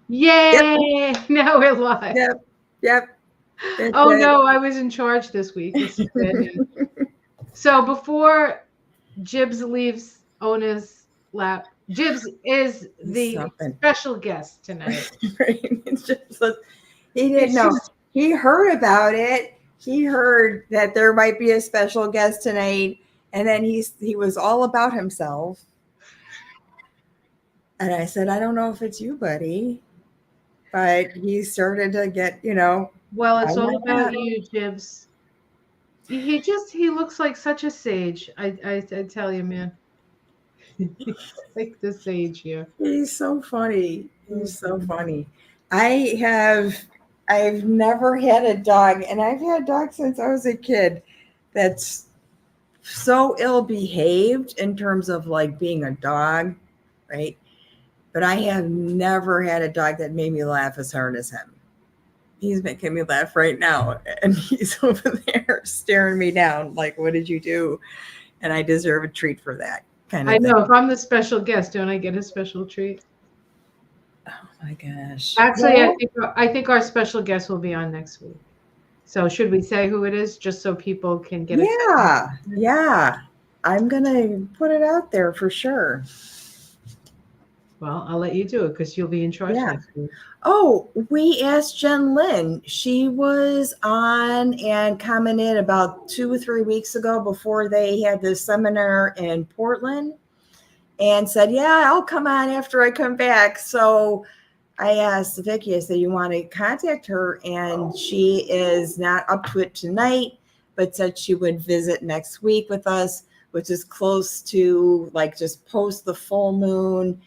Yep, Yay! Now we're live. yep, yep. That's Oh it. no, I was in charge this week. This is bad news. So before Jibs leaves Ona's lap, Jibs is He's the something. special guest tonight. It's just he didn't It's know. just He heard about it. He heard that there might be a special guest tonight, and then he was all about himself. And I said, I don't know if it's you, buddy, but he started to get, well, I it's all like about that. you, Jibs. He looks like such a sage. I tell you, man. Like the sage here. He's so funny. He's so funny. I have I've never had a dog, and I've had dogs since I was a kid that's so ill behaved in terms of like being a dog, right? But I have never had a dog that made me laugh as hard as him. He's making me laugh right now, and he's over there staring me down like, what did you do? And I deserve a treat for that kind I of thing. know. If I'm the special guest, don't I get a special treat? Oh my gosh. Actually, Well, I think our special guest will be on next week. So should we say who it is just so people can get excited? yeah, yeah. I'm gonna put it out there for sure. Well, I'll let you do it because you'll be in charge Yeah. next week. Oh, we asked Jen Lynn. She was on and commented about 2 or 3 weeks ago before they had this seminar in Portland and said, yeah, I'll come on after I come back. So I asked Vicky, I said, you want to contact her? And she is not up to it tonight, but said she would visit next week with us, which is close to like just post the full moon,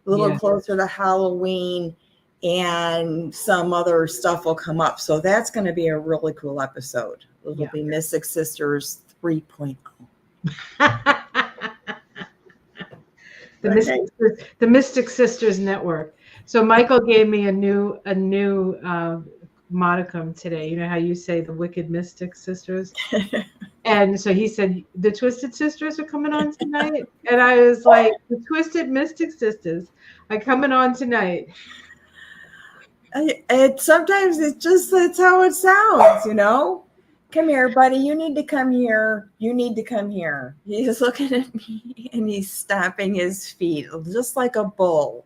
a little Yeah. closer to Halloween, and some other stuff will come up. So that's going to be a really cool episode. It'll Yeah. be Mystic Sisters 3.0. the Okay. Mystic the Mystic Sisters Network. So Michael gave me a new modicum today. You know how you say the Wicked Mystic Sisters? And so he said the Twisted Sisters are coming on tonight, and I was like, the Twisted Mystic Sisters are coming on tonight. Sometimes it's just that's how it sounds. Come here, buddy. You need to come here. You need to come here. He's looking at me and he's stomping his feet just like a bull.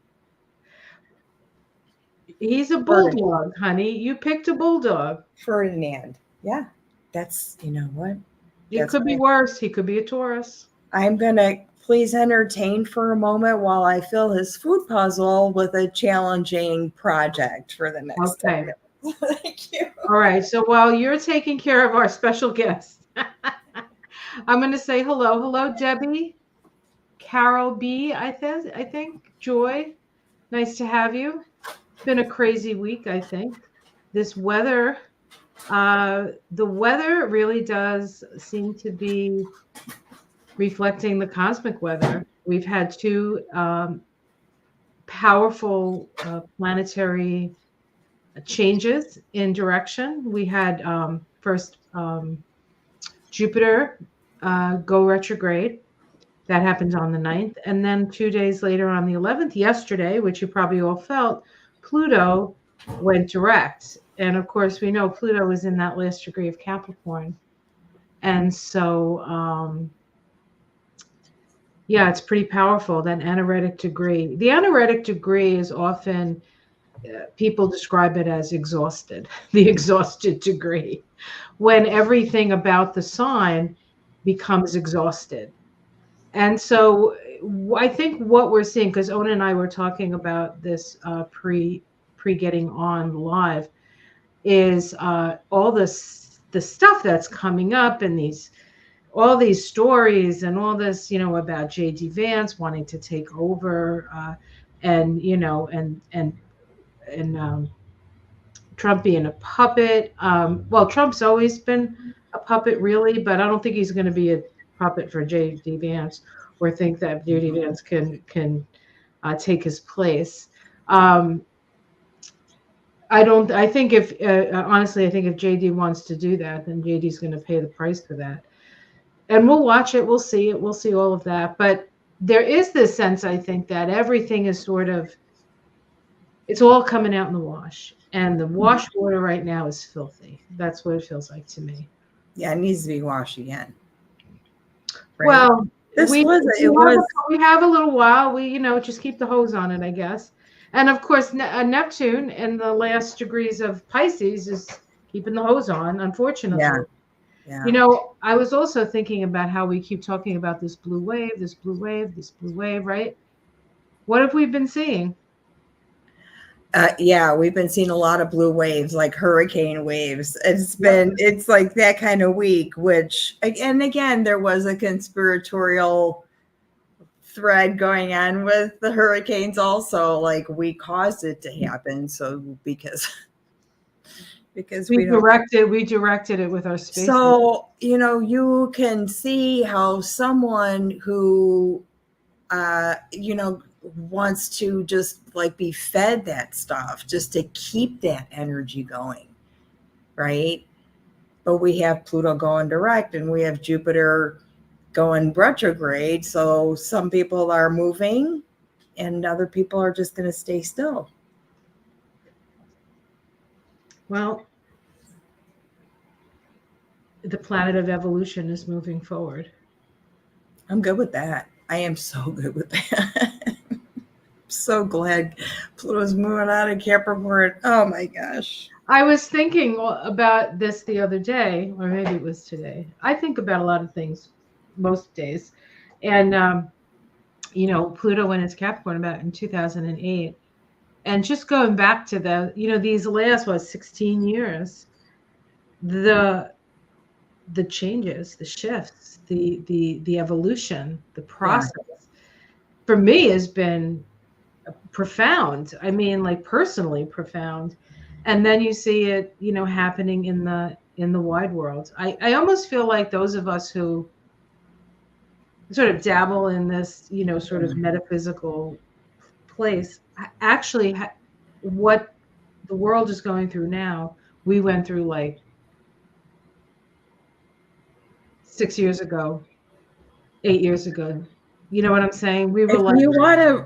He's a Ferdinand. bulldog, honey. You picked a bulldog. Ferdinand. Yeah, that's what. It That's could what be worse. He could be a Taurus. I'm gonna please entertain for a moment while I fill his food puzzle with a challenging project for the next 10 Okay. minutes. Thank you. All right. So while you're taking care of our special guest, I'm going to say hello. Hello, Debbie. Carol B, I think. Joy. Nice to have you. It's been a crazy week, I think. This weather, the weather really does seem to be reflecting the cosmic weather. We've had two powerful planetary changes in direction. We had first Jupiter go retrograde. That happened on the 9th. And then 2 days later, on the 11th, yesterday, which you probably all felt, Pluto went direct. And of course, we know Pluto is in that last degree of Capricorn. And so, yeah, it's pretty powerful, that anaretic degree. The anaretic degree is often, people describe it as exhausted, the exhausted degree, when everything about the sign becomes exhausted. And so I think what we're seeing, because Ona and I were talking about this pre getting on live, is all this the stuff that's coming up and all these stories and all this, about JD Vance wanting to take over, and Trump being a puppet. Well, Trump's always been a puppet, really, but I don't think he's going to be a puppet for JD Vance, or think that JD Vance can take his place. Um, I don't. I think if honestly, I think if JD wants to do that, then JD's going to pay the price for that. And we'll watch it. We'll see it. We'll see all of that. But there is this sense, I think, that everything is sort of It's all coming out in the wash. And the wash water right now is filthy. That's what it feels like to me. Yeah, it needs to be washed again. Right? Well, This we was it we have, was we have a little while. We, just keep the hose on it, I guess. And of course, Neptune in the last degrees of Pisces is keeping the hose on, unfortunately. yeah. I was also thinking about how we keep talking about this blue wave, this blue wave, this blue wave, right? What have we been seeing? Yeah, we've been seeing a lot of blue waves, like hurricane waves. Yep. It's like that kind of week, which, and again, there was a conspiratorial thread going on with the hurricanes also. Like, we caused it to happen. So, because We we don't. directed it with our spaces. So, you can see how someone who, wants to just like be fed that stuff just to keep that energy going, right? But we have Pluto going direct and we have Jupiter going retrograde. So some people are moving and other people are just going to stay still. Well, the planet of evolution is moving forward. I'm good with that. I am so good with that. So glad Pluto's moving out of Capricorn. Oh my gosh. I was thinking about this the other day, or maybe it was today. I think about a lot of things most days. And, Pluto went into Capricorn about in 2008. And just going back to these last, 16 years, the changes, the shifts, the evolution, the process for me has been profound. I mean, like personally profound. And then you see it, happening in the wide world. I almost feel like those of us who sort of dabble in this, sort of metaphysical place, actually what the world is going through now, we went through like 6 years ago, 8 years ago. You know what I'm saying? We were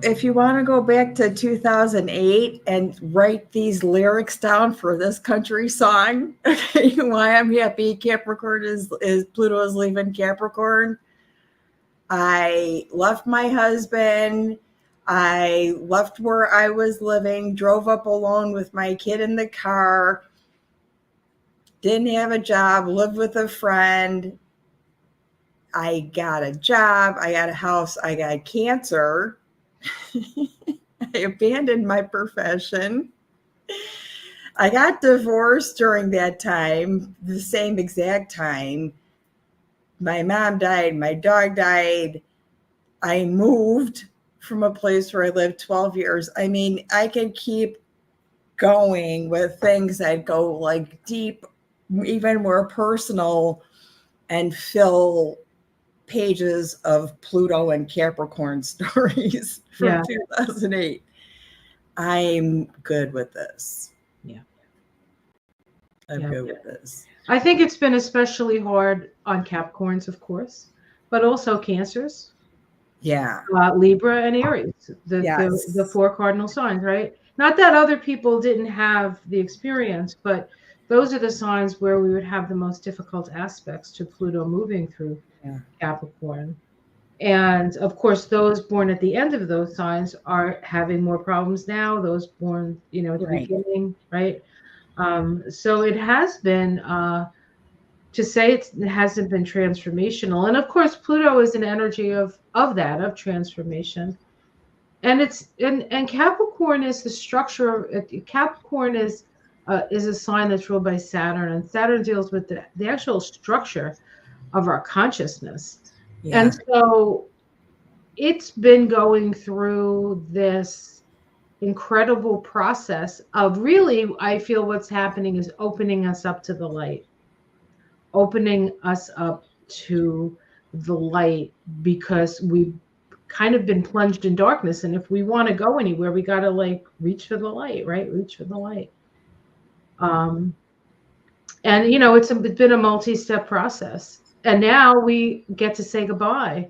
If you want to go back to 2008 and write these lyrics down for this country song, okay, why I'm happy Capricorn is Pluto is leaving Capricorn. I left my husband. I left where I was living, drove up alone with my kid in the car, didn't have a job, lived with a friend. I got a job, I got a house, I got cancer. I abandoned my profession. I got divorced during that time, the same exact time. My mom died, my dog died. I moved from a place where I lived 12 years. I mean, I can keep going with things that go like deep, even more personal, and fill pages of Pluto and Capricorn stories from 2008. I'm good with this. Yeah. I'm good with this. I think it's been especially hard on Capricorns, of course, but also Cancers. Yeah. Libra and Aries, the 4 cardinal signs, right? Not that other people didn't have the experience, but those are the signs where we would have the most difficult aspects to Pluto moving through Capricorn. And of course, those born at the end of those signs are having more problems now. Those born, at the beginning, right? So it has been, to say it hasn't been transformational. And of course, Pluto is an energy of transformation. And and Capricorn is the structure. Capricorn is a sign that's ruled by Saturn, and Saturn deals with the actual structure of our consciousness. Yeah. And so it's been going through this incredible process of really, I feel what's happening is opening us up to the light, opening us up to the light, because we've kind of been plunged in darkness. And if we want to go anywhere, we got to like reach for the light, right? Reach for the light. And it's been a multi-step process. And now we get to say goodbye,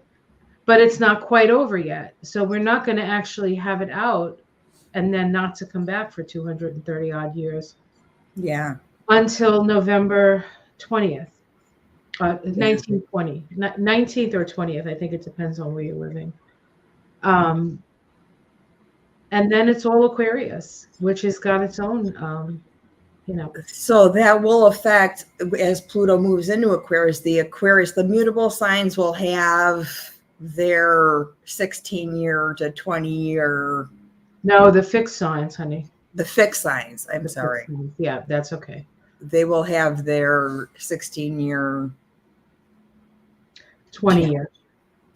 but it's not quite over yet. So we're not going to actually have it out and then not to come back for 230 odd years Yeah. until November 20th, Yeah. 1920, 19th or 20th. I think it depends on where you're living. Um, and then it's all Aquarius, which has got its own, So that will affect, as Pluto moves into Aquarius, the mutable signs will have their 16-year to 20-year, No, the fixed signs, honey. the fixed signs. I'm The sorry. fixed signs. Yeah, that's okay. They will have their 16-year, 20 years.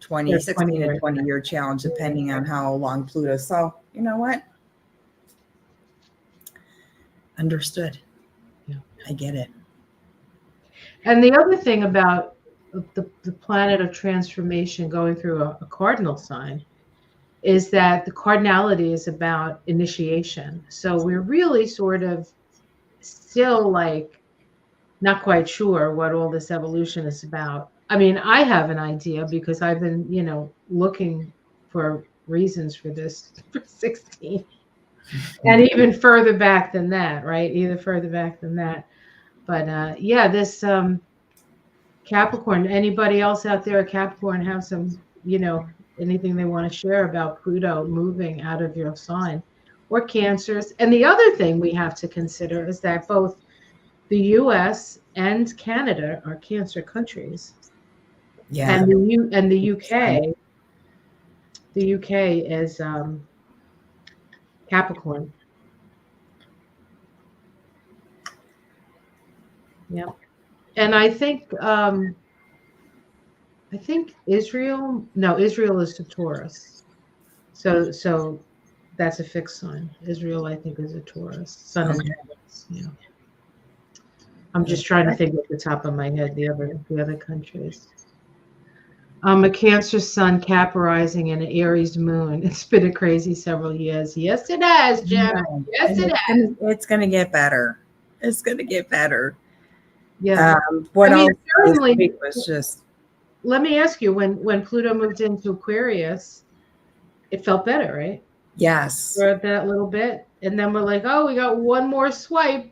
16 to 20-year challenge, depending on how long Pluto. So, you know what? Understood. Yeah. I get it. And the other thing about the planet of transformation going through a cardinal sign is that the cardinality is about initiation. So we're really sort of still like not quite sure what all this evolution is about. I mean, I have an idea because I've been, looking for reasons for this for 16 and even further back than that, right? Either further back than that. But yeah, this Capricorn, anybody else out there, Capricorn, have some, anything they want to share about Pluto moving out of your sign or Cancers. And the other thing we have to consider is that both the US and Canada are Cancer countries. Yeah. And the UK is Capricorn. Yeah. And I think Israel is a Taurus. So that's a fixed sign. Israel, I think, is a Taurus. Sun and heavens. Yeah. I'm just trying to think at the top of my head the other countries. A Cancer sun, Cap rising, and an Aries moon. It's been a crazy several years. Yes, it has, Jenna. Yes, it has. It's going to get better. It's going to get better. Yeah. What else certainly, this week was just. Let me ask you, when Pluto moved into Aquarius, it felt better, right? Yes. For that little bit. And then we're like, oh, we got one more swipe.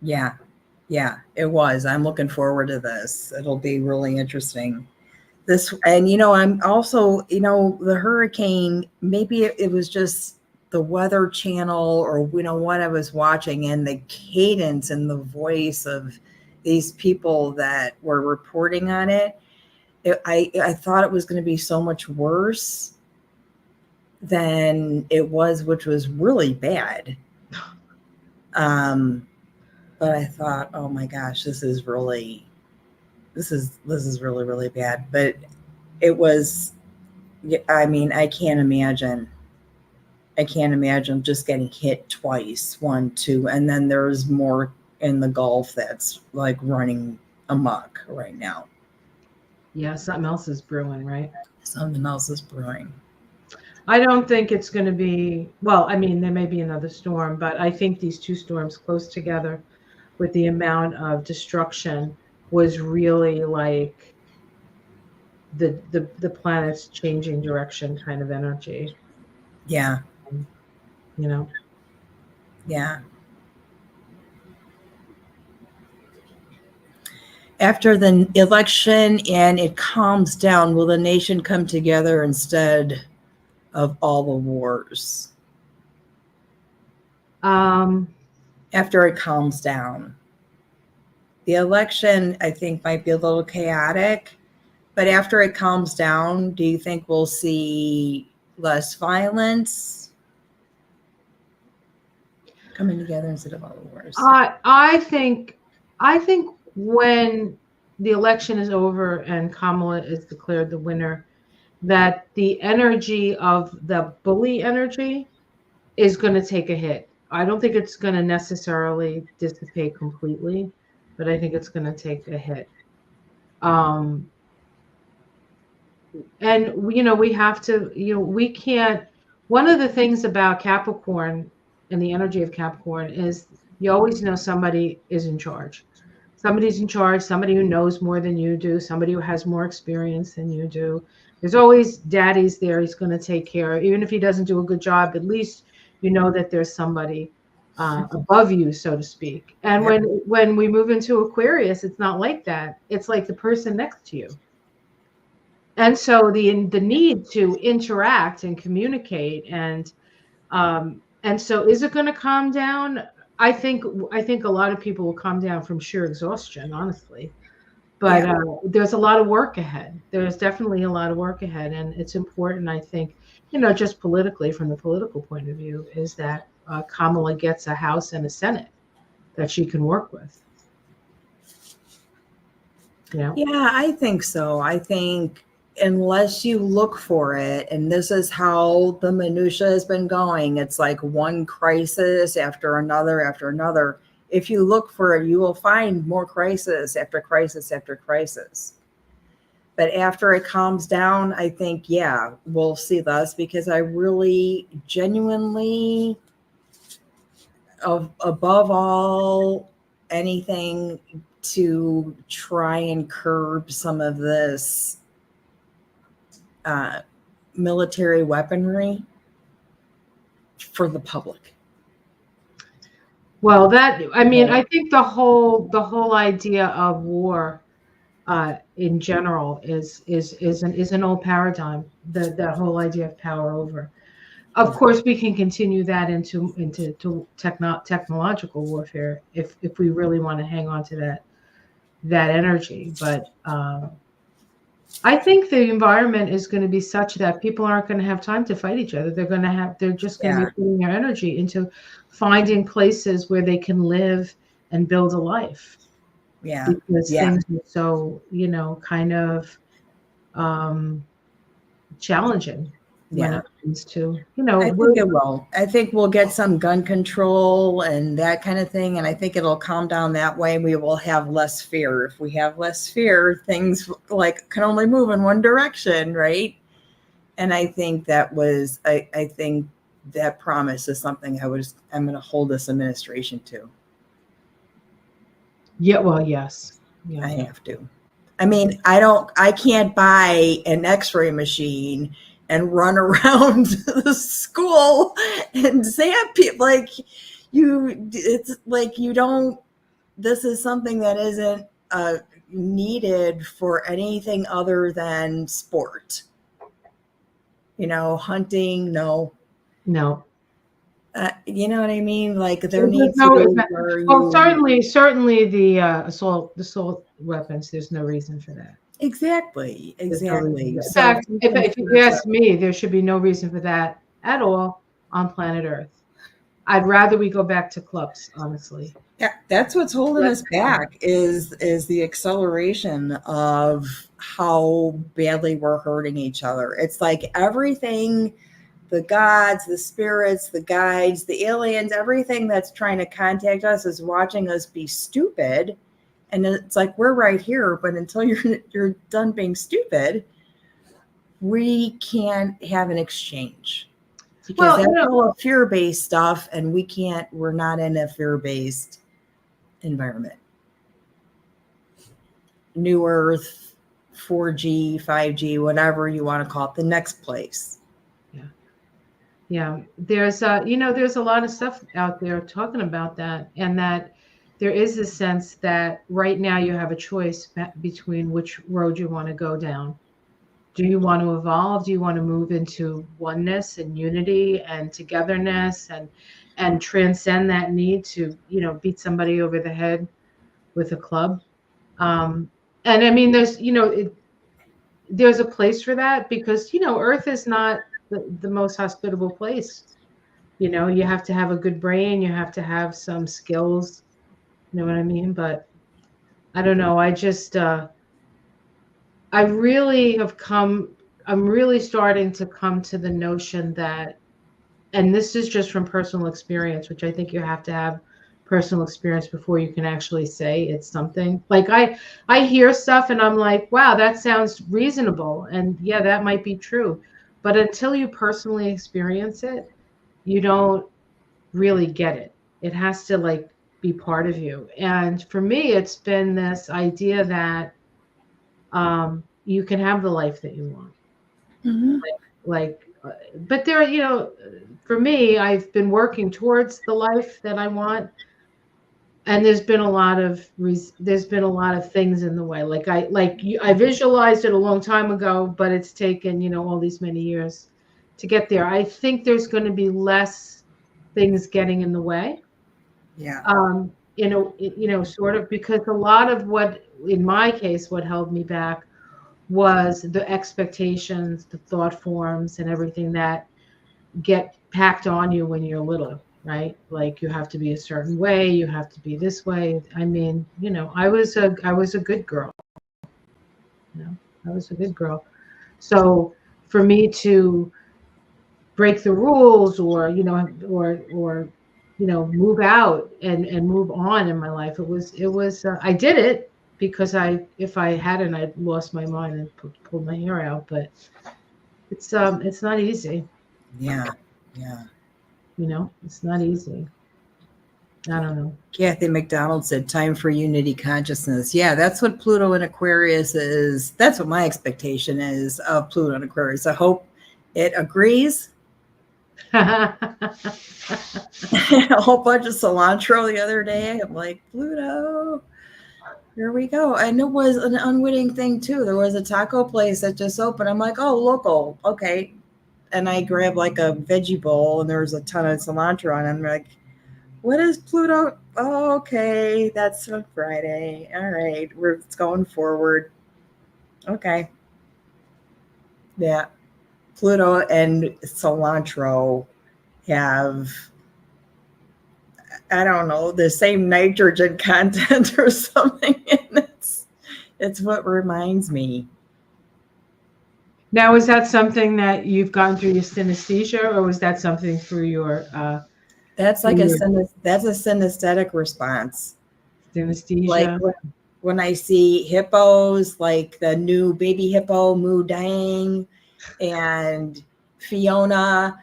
Yeah. Yeah, it was. I'm looking forward to this. It'll be really interesting. And I'm also, the hurricane, maybe it was just the Weather Channel or, what I was watching, and the cadence and the voice of these people that were reporting on it. I thought it was going to be so much worse than it was, which was really bad. But I thought, oh my gosh, this is really really bad. But it was, I mean, I can't imagine just getting hit twice, 1, 2, and then there's more in the Gulf that's like running amok right now. Yeah, something else is brewing, right? Something else is brewing. I don't think it's going to be, well, I mean, there may be another storm, but I think these two storms close together with the amount of destruction was really like the planet's changing direction kind of energy. Yeah. Yeah. After the election and it calms down, will the nation come together instead of all the wars? After it calms down. The election, I think, might be a little chaotic, but after it calms down, do you think we'll see less violence coming together instead of all the wars? I think when the election is over and Kamala is declared the winner, that the energy of the bully energy is going to take a hit. I don't think it's going to necessarily dissipate completely, but I think it's going to take a hit. And we have to, we can't. One of the things about Capricorn and the energy of Capricorn is you always know somebody is in charge. Somebody's in charge, somebody who knows more than you do, somebody who has more experience than you do, There's always daddy's there. He's going to take care of, even if he doesn't do a good job, at least you know that there's somebody above you, so to speak. And Yeah. when we move into Aquarius, it's not like that. It's like the person next to you. And so the need to interact and communicate and so is it going to calm down? I think a lot of people will calm down from sheer exhaustion, honestly. But Yeah. there's a lot of work ahead. There's definitely a lot of work ahead, and it's important, I think, just politically, from the political point of view, is that Kamala gets a House and a Senate that she can work with. Yeah, I think so. I think unless you look for it, and this is how the minutia has been going, it's like one crisis after another after another. If you look for it, you will find more crisis after crisis after crisis. But after it calms down, I think, yeah, we'll see less, because I really genuinely, above all, anything, to try and curb some of this uh, military weaponry for the public. Well, I think the whole idea of war in general is an old paradigm. The whole idea of power over. Of course, we can continue that into technological warfare if we really want to hang on to that energy. But I think the environment is going to be such that people aren't going to have time to fight each other. They're just going to be putting their energy into finding places where they can live and build a life. Yeah. Because things are so, kind of challenging when it comes to, I think it will. I think we'll get some gun control and that kind of thing. And I think it'll calm down that way. We will have less fear. If we have less fear, things can only move in one direction, right? And I think I think that promise is something I'm going to hold this administration to. Yeah, well, yes. Yeah. I have to. I mean, I can't buy an x-ray machine and run around the school and zap people. It's like you don't, this is something that isn't needed for anything other than sport. Hunting, no. No. You know what I mean? Like there needs to be where well, certainly the assault weapons. There's no reason for that. Exactly. In So fact, if you ask me, there should be no reason for that at all on planet Earth. I'd rather we go back to clubs, honestly. Yeah, that's what's holding us back is the acceleration of how badly we're hurting each other. It's like everything, the gods, the spirits, the guides, the aliens, everything that's trying to contact us is watching us be stupid. And it's like, we're right here, but until you're done being stupid, we can't have an exchange. Because that's all fear-based stuff, and we're not in a fear-based environment. New Earth, 4G, 5G, whatever you want to call it, the next place. Yeah. There's there's a lot of stuff out there talking about that, and that there is a sense that right now you have a choice between which road you want to go down. Do you want to evolve? Do you want to move into oneness and unity and togetherness and transcend that need to, beat somebody over the head with a club? And I mean, there's a place for that, because, Earth is not the most hospitable place. You have to have a good brain. You have to have some skills. You know what I mean? But I don't know. I'm really starting to come to the notion that, and this is just from personal experience, which I think you have to have personal experience before you can actually say it's something. Like I hear stuff and I'm like, wow, that sounds reasonable. And yeah, that might be true. But until you personally experience it, you don't really get it. It has to be part of you. And for me, it's been this idea that you can have the life that you want. Mhm. But there, for me, I've been working towards the life that I want, and there's been a lot of things in the way. I visualized it a long time ago, but it's taken, all these many years to get there. I think there's going to be less things getting in the way. Yeah. Sort of, because a lot of what, in my case, what held me back was the expectations, the thought forms, and everything that get packed on you when you're little, right? Like, you have to be a certain way, you have to be this way. I mean, I was a good girl. I was a good girl. So for me to break the rules, or move out and move on in my life, it was I did it because if I hadn't, I'd lost my mind and pulled my hair out. But it's not easy. Yeah. Yeah. It's not easy. I don't know. Kathy McDonald said, time for unity consciousness. Yeah, that's what Pluto in Aquarius is. That's what my expectation is of Pluto in Aquarius. I hope it agrees. A whole bunch of cilantro the other day. I'm like, Pluto, here we go. And it was an unwitting thing too. There was a taco place that just opened. I'm like, oh, local. Okay. And I grabbed like a veggie bowl and there was a ton of cilantro on it. I'm like, what is Pluto? Oh, okay. That's on Friday. All right. It's going forward. Okay. Yeah. Pluto and cilantro have, I don't know, the same nitrogen content or something. And it's what reminds me. Now, is that something that you've gone through your synesthesia, or was that something through your That's like that's a synesthetic response. Like synesthesia? when I see hippos, like the new baby hippo, Moo Dang, and Fiona,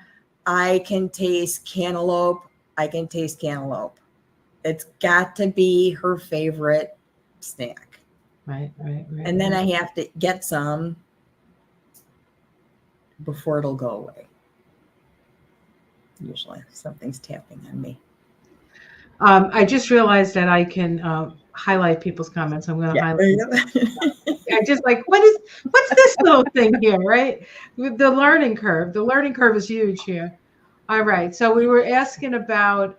I can taste cantaloupe. I can taste cantaloupe. It's got to be her favorite snack. Right. And then I have to get some before it'll go away. Usually something's tapping on me. I just realized that I can highlight people's comments. I'm going to highlight. I just what's this little thing here, right? With the learning curve. The learning curve is huge here. All right. So we were asking about.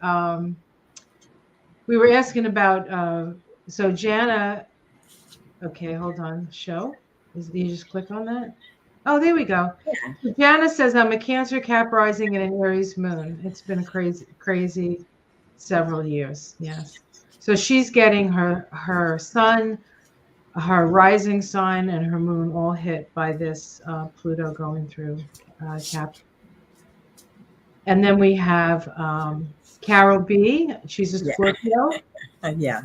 So Jana. Okay, hold on. Show. You just click on that? Oh, there we go. Yeah. Jana says, I'm a Cancer, Cap rising, and an Aries moon. It's been crazy several years. Yes. So she's getting her sun, her rising sign, and her moon all hit by this Pluto going through Cap. And then we have Carol B. She's a Scorpio. Yeah.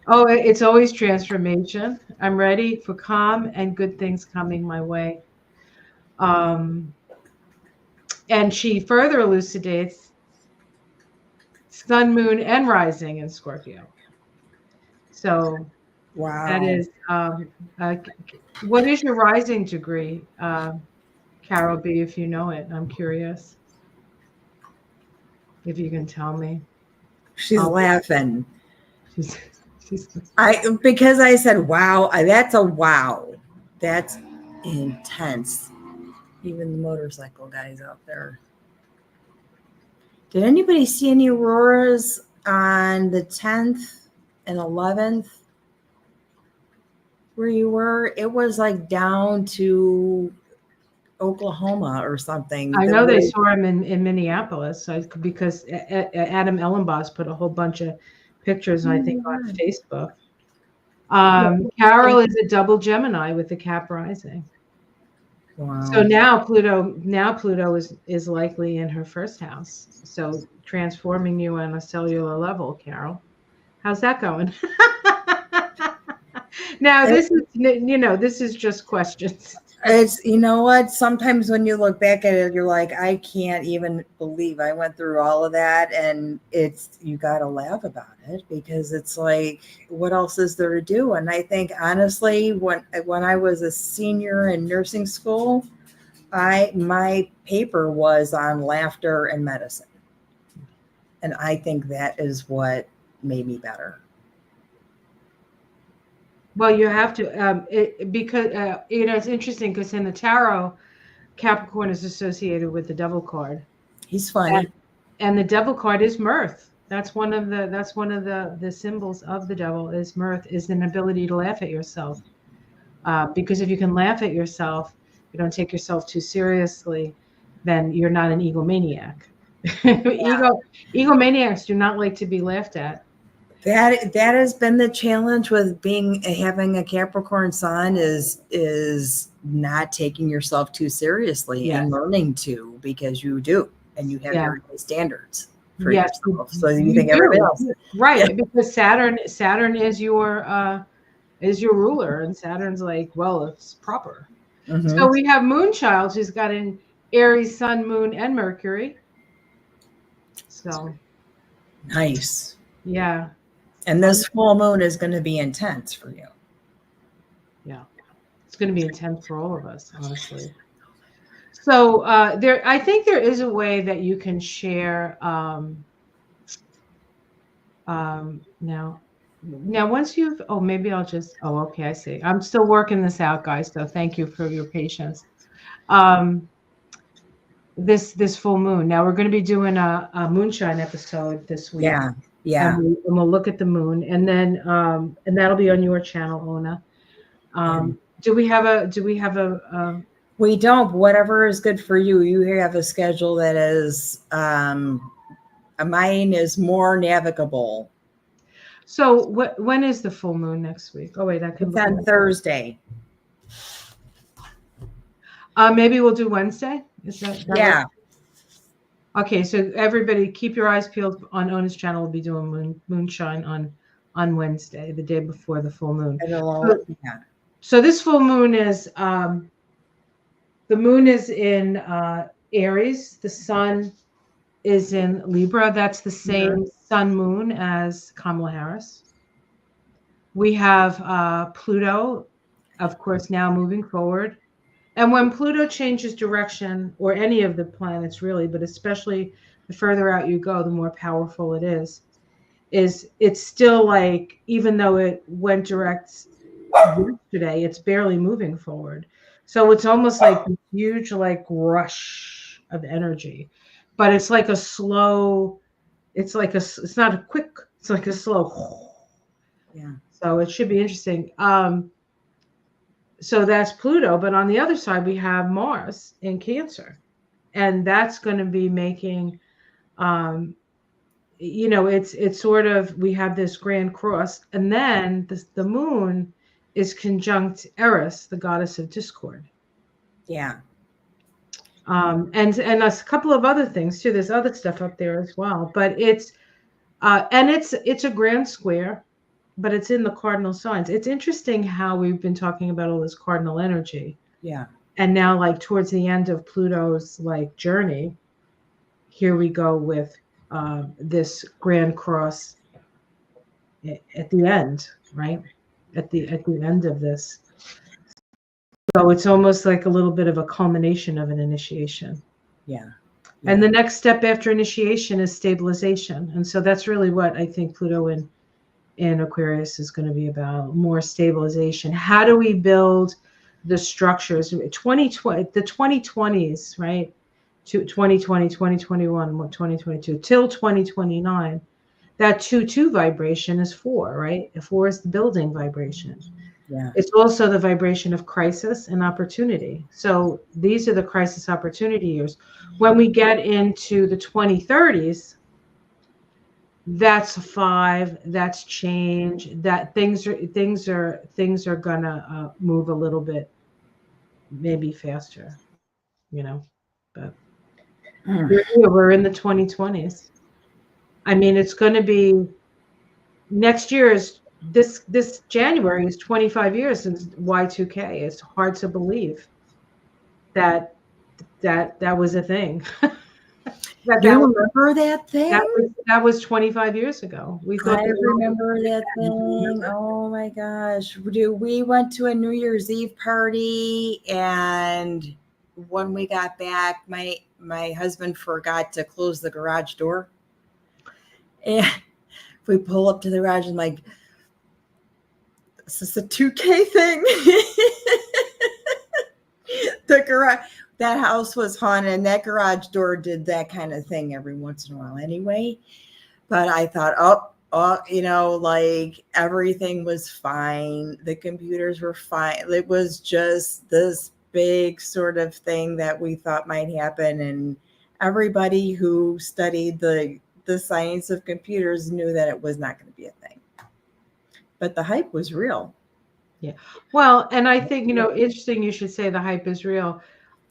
Oh, it's always transformation. I'm ready for calm and good things coming my way. And she further elucidates sun, moon, and rising in Scorpio. So wow. That is, what is your rising degree, Carol B, if you know it? I'm curious if you can tell me. She's laughing. She's because I said, wow, that's a wow. That's intense. Even the motorcycle guys out there. Did anybody see any auroras on the 10th and 11th where you were? It was like down to Oklahoma or something. I know they saw him in Minneapolis because Adam Ellenboss put a whole bunch of pictures, I think, on Facebook. Carol is a double Gemini with the Cap rising. Wow. So now Pluto is likely in her first house. So transforming you on a cellular level, Carol. How's that going? Now this is just questions. It's, you know what, sometimes when you look back at it, you're like, I can't even believe I went through all of that. And you got to laugh about it because it's like, what else is there to do? And I think honestly, when I was a senior in nursing school, My paper was on laughter and medicine. And I think that is what made me better. Well, you have to, because, it's interesting because in the tarot, Capricorn is associated with the devil card. He's funny. And the devil card is mirth. That's one of the symbols of the devil is mirth, is an ability to laugh at yourself. Because if you can laugh at yourself, you don't take yourself too seriously, then you're not an egomaniac. Egomaniacs do not like to be laughed at. That has been the challenge with having a Capricorn sun is not taking yourself too seriously and learning to, because you do, and you have very high standards for yourself. So you think everybody else, right? Because Saturn is your ruler, and Saturn's like, well, it's proper. So we have Moonchild, who's got an Aries sun, moon, and Mercury. So nice. Yeah. And this full moon is going to be intense for you. Yeah. It's going to be intense for all of us, honestly. So I think there is a way that you can share now once you've, maybe I'll just, okay, I see. I'm still working this out, guys. So thank you for your patience. This full moon. Now we're going to be doing a moonshine episode this week. Yeah. And we'll look at the moon, and then and that'll be on your channel, Ona. Do we have a we don't, whatever is good for you. You have a schedule that is mine is more navigable. So when is the full moon next week? Oh wait, it's on Thursday. Maybe we'll do Wednesday. Is that yeah. Okay, so everybody keep your eyes peeled on Ona's channel. We'll be doing moonshine on Wednesday, the day before the full moon. So this full moon is the moon is in Aries. The sun is in Libra. That's the same sun moon as Kamala Harris. We have Pluto, of course, now moving forward. And when Pluto changes direction, or any of the planets really, but especially the further out you go, the more powerful it is it's still like, even though it went direct yesterday, it's barely moving forward. So it's almost like a huge rush of energy, but it's like a slow, it's not a quick, it's like a slow. Yeah. So it should be interesting. So that's Pluto, but on the other side we have Mars in Cancer, and that's going to be making, it's sort of, we have this grand cross, and then the moon is conjunct Eris, the goddess of discord. Yeah. And a couple of other things too. There's other stuff up there as well, but it's a grand square, but it's in the cardinal signs. It's interesting how we've been talking about all this cardinal energy. Yeah. And now, towards the end of Pluto's journey, here we go with this grand cross at the end, right? At the end of this. So it's almost like a little bit of a culmination of an initiation. Yeah. And the next step after initiation is stabilization. And so that's really what I think Pluto in Aquarius is going to be about, more stabilization. How do we build the structures? 2020, the 2020s, right? 2020, 2021, 2022, till 2029, that 2-2 vibration is 4, right? 4 is the building vibration. Yeah. It's also the vibration of crisis and opportunity. So these are the crisis opportunity years. When we get into the 2030s, that's 5, that's change, that things are gonna move a little bit, maybe faster, but we're in the 2020s. I mean, it's going to be, next year is this January is 25 years since Y2K. It's hard to believe that was a thing. Do you remember that thing? That was 25 years ago. I remember that thing. Oh my gosh. We went to a New Year's Eve party, and when we got back, my husband forgot to close the garage door. And we pull up to the garage and like, is this a 2K thing? The garage, that house was haunted, and that garage door did that kind of thing every once in a while anyway. But I thought, like everything was fine. The computers were fine. It was just this big sort of thing that we thought might happen. And everybody who studied the science of computers knew that it was not going to be a thing. But the hype was real. Yeah. Well, and I think, interesting you should say the hype is real.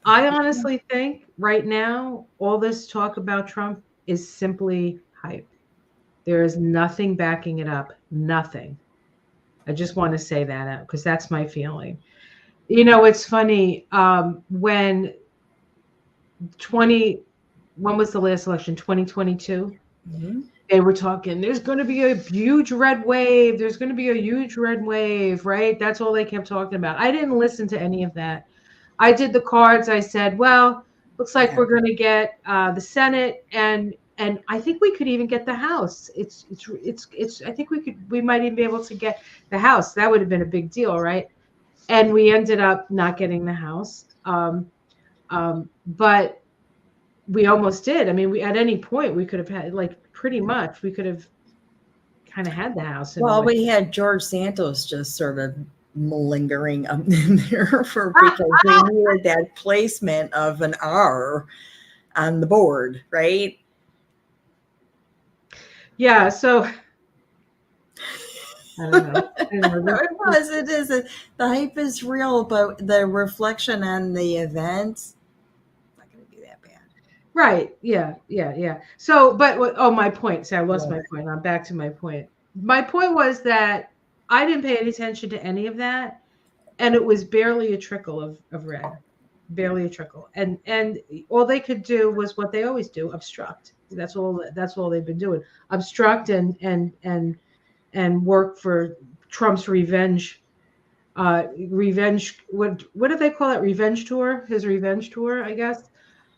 I honestly think right now, all this talk about Trump is simply hype. There is nothing backing it up. Nothing. I just want to say that out because that's my feeling. It's funny. When was the last election? 2022. Mm-hmm. They were talking, there's going to be a huge red wave. There's going to be a huge red wave, right? That's all they kept talking about. I didn't listen to any of that. I did the cards. I said, well, looks like we're going to get the Senate, and I think we could even get the House. It's. I think we might even be able to get the House. That would have been a big deal, right? And we ended up not getting the House. But we almost did. I mean, we at any point we could have had, like, pretty much we could have kind of had the House. Well, we had George Santos just sort of malingering up in there because they needed that placement of an R on the board, right? Yeah. So I don't know. It is. The hype is real, but the reflection on the event, not going to be that bad. Right. Yeah. So, but my point. See, I lost my point. I'm back to my point. My point was that I didn't pay any attention to any of that, and it was barely a trickle of red, barely a trickle, and all they could do was what they always do: obstruct. That's all they've been doing: obstruct and work for Trump's revenge. Revenge. What do they call it? Revenge tour. His revenge tour, I guess.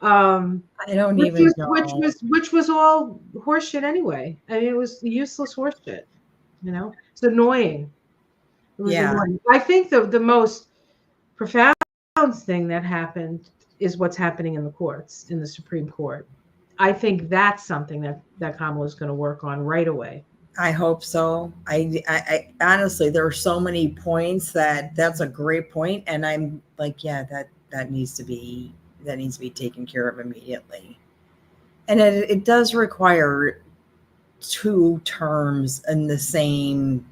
I don't even know. Which was all horseshit anyway. I mean, it was useless horseshit. It's annoying. It was annoying. I think the most profound thing that happened is what's happening in the courts, in the Supreme Court. I think that's something that Kamala is going to work on right away. I hope so. I honestly, there are so many points that's a great point, and I'm like, that needs to be taken care of immediately. And it does require 2 terms in the same,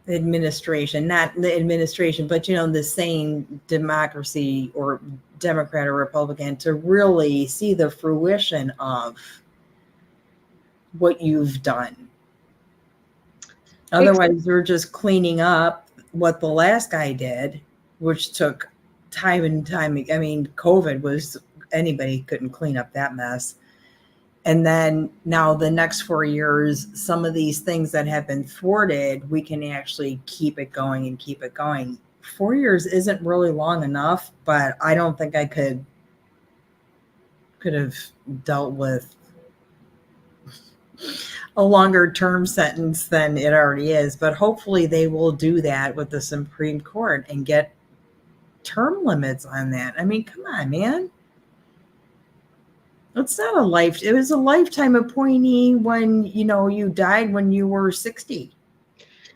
administration, not the administration, but, the same democracy or Democrat or Republican to really see the fruition of what you've done. Otherwise, they're just cleaning up what the last guy did, which took time and time. I mean, COVID was, anybody couldn't clean up that mess. And then now the next 4 years, some of these things that have been thwarted, we can actually keep it going and keep it going. 4 years isn't really long enough, but I don't think I could have dealt with a longer term sentence than it already is. But hopefully they will do that with the Supreme Court and get term limits on that. I mean, come on, man. It's not it was a lifetime appointee when, you died when you were 60.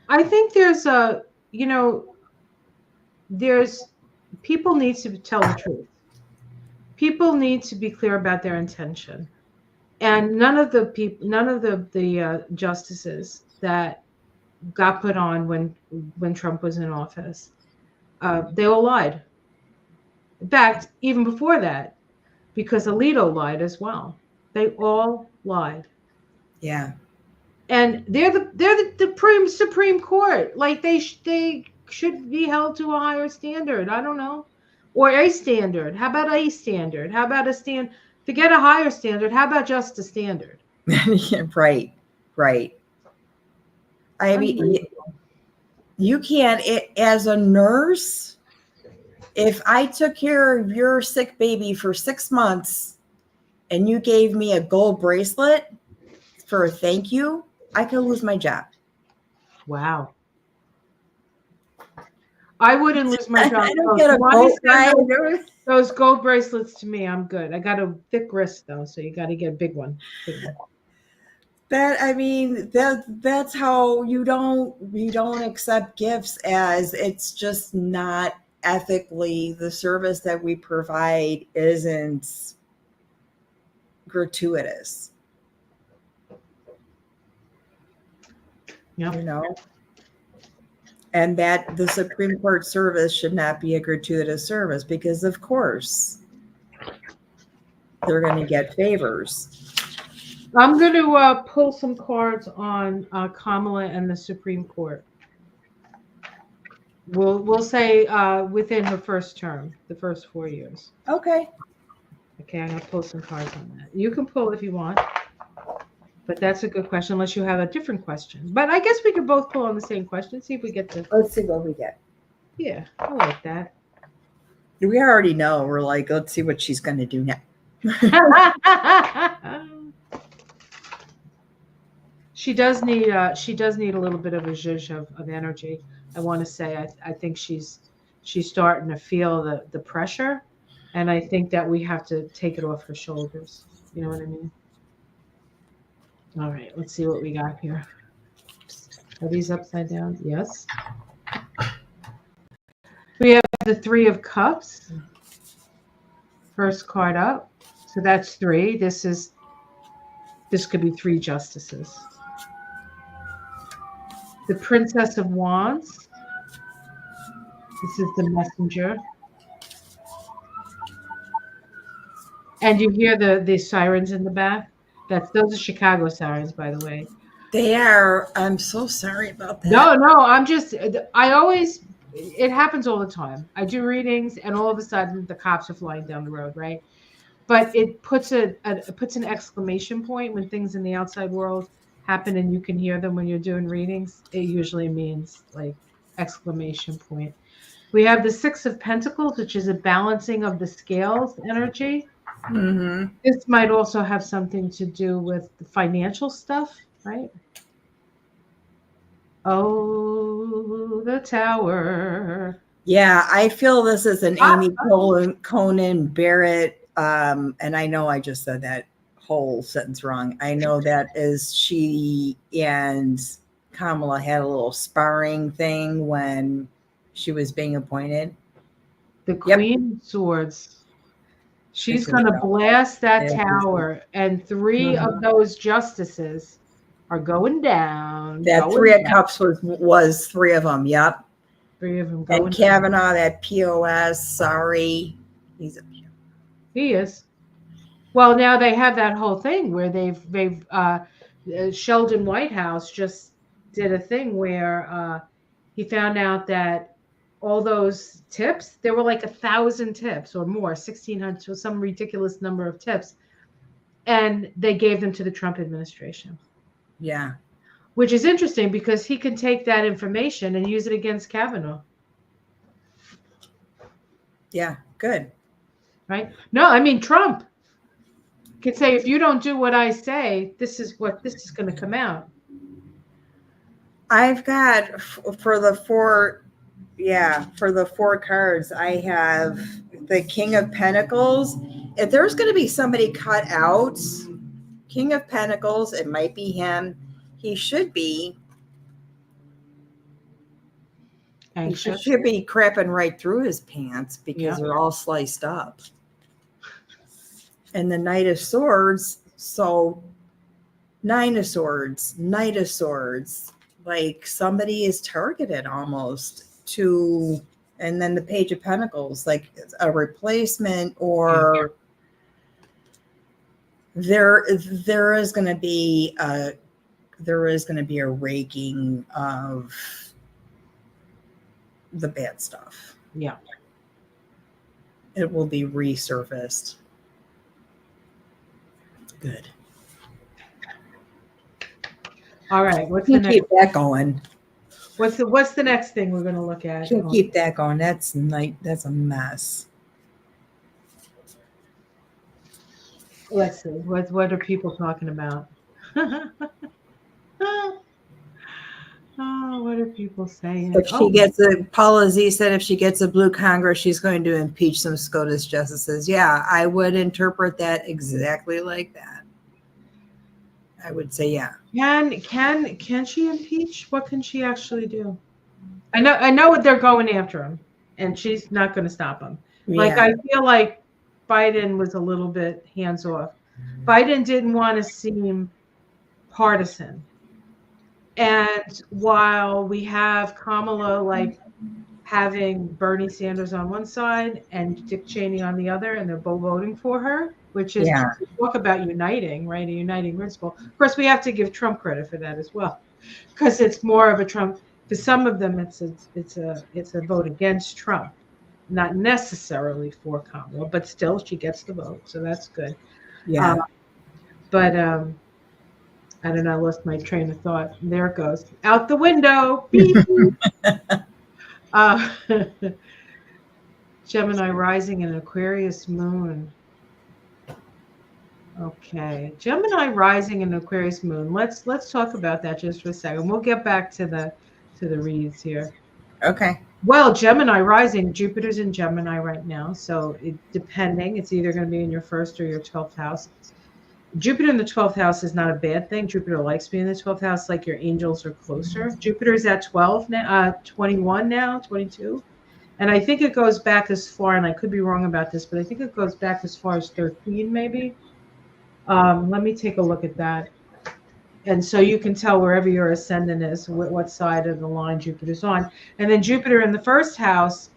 I think there's people need to tell the truth. People need to be clear about their intention. And none of the justices that got put on when Trump was in office, they all lied. In fact, even before that, because Alito lied as well. They all lied. Yeah. And they're the Supreme Court. Like they should be held to a higher standard. I don't know. Or a standard. How about a standard? How about forget a higher standard. How about just a standard? Right. I mean, you can't, as a nurse, If I took care of your sick baby for 6 months and you gave me a gold bracelet for a thank you, I could lose my job. Wow. I wouldn't lose my job. I don't get a boat ride. Those gold bracelets to me, I'm good. I got a thick wrist though, so you got to get a big one. Big one. That's how you don't accept gifts, as it's just not ethically. The service that we provide isn't gratuitous. Yep. You know, and that the Supreme Court service should not be a gratuitous service, because of course they're going to get favors. I'm going to pull some cards on Kamala and the Supreme Court. We'll say within her first term, the first 4 years. Okay. Okay, I'm going to pull some cards on that. You can pull if you want, but that's a good question, unless you have a different question. But I guess we could both pull on the same question, see if we get to. Let's see what we get. Yeah, I like that. We already know. We're like, let's see what she's going to do now. She does need a little bit of a zhuzh of energy. I want to say I think she's starting to feel the pressure, and I think that we have to take it off her shoulders. You know what I mean? All right, let's see what we got here. Are these upside down? Yes. We have the 3 of Cups. First card up. So that's 3. This could be 3 justices. The Princess of Wands. This is the Messenger. And you hear the sirens in the back? Those are Chicago sirens, by the way. They are. I'm so sorry about that. No, it happens all the time. I do readings and all of a sudden the cops are flying down the road, right? But it puts an exclamation point when things in the outside world happen and you can hear them when you're doing readings. It usually means like exclamation point. We have the 6 of Pentacles, which is a balancing of the scales energy. Mm-hmm. This might also have something to do with the financial stuff, right? Oh, the Tower. Yeah, I feel this is an Amy Conan Barrett, and I know I just said that whole sentence wrong. I know that is she and Kamala had a little sparring thing when she was being appointed. The Queen of Swords. She's going to blast that tower, and 3 of those justices are going down. That 3 of Cups was 3 of them. Yep. 3 of them going and Kavanaugh, that POS, sorry. He is. Well, now they have that whole thing where they've Sheldon Whitehouse just did a thing where he found out that all those tips, there were like 1,000 tips or more, 1,600, so some ridiculous number of tips, and they gave them to the Trump administration. Yeah. Which is interesting because he can take that information and use it against Kavanaugh. Yeah, good. Right? No, I mean, Trump can say, if you don't do what I say, this is going to come out. I've got for the 4 cards, I have the King of Pentacles. If there's going to be somebody cut out, King of Pentacles, it might be him. He should be anxious. He should be crapping right through his pants because they're all sliced up. And the Knight of Swords, so 9 of Swords, Knight of Swords, like somebody is targeted almost to, and then the Page of Pentacles, like a replacement, or there is going to be a raking of the bad stuff. Yeah. It will be resurfaced. Good. All right. What's the next? Keep that going. What's the next thing we're going to look at? She'll keep that going. That's a mess. Let's see. What are people talking about? Oh, what are people saying? If she gets Paula Z said if she gets a blue Congress, she's going to impeach some SCOTUS justices. Yeah, I would interpret that exactly like that. I would say, yeah. Can she impeach? What can she actually do? I know what they're going after him, and she's not going to stop him. Like, Yeah. I feel like Biden was a little bit hands off. Biden didn't want to seem partisan. And while we have Kamala like having Bernie Sanders on one side and Dick Cheney on the other, and they're both voting for her, which is talk about uniting, right? A uniting principle. Of course, we have to give Trump credit for that as well, because it's more of a Trump. For some of them, it's a vote against Trump, not necessarily for Kamala, but still she gets the vote, so that's good. Yeah. But I don't know. I lost my train of thought. There it goes. Out the window. Gemini rising and Aquarius moon. Okay. Gemini rising and Aquarius moon. Let's talk about that just for a second. We'll get back to the reads here. Okay. Well, Gemini rising, Jupiter's in Gemini right now. So depending, it's either going to be in your first or your 12th house. Jupiter in the 12th house is not a bad thing. Jupiter likes being in the 12th house, like your angels are closer. Jupiter is at 12 now, 21 now, 22. And I think it goes back as far, and I could be wrong about this, but I think it goes back as far as 13 maybe. Let me take a look at that. And so you can tell wherever your ascendant is, what side of the line Jupiter's on. And then Jupiter in the first house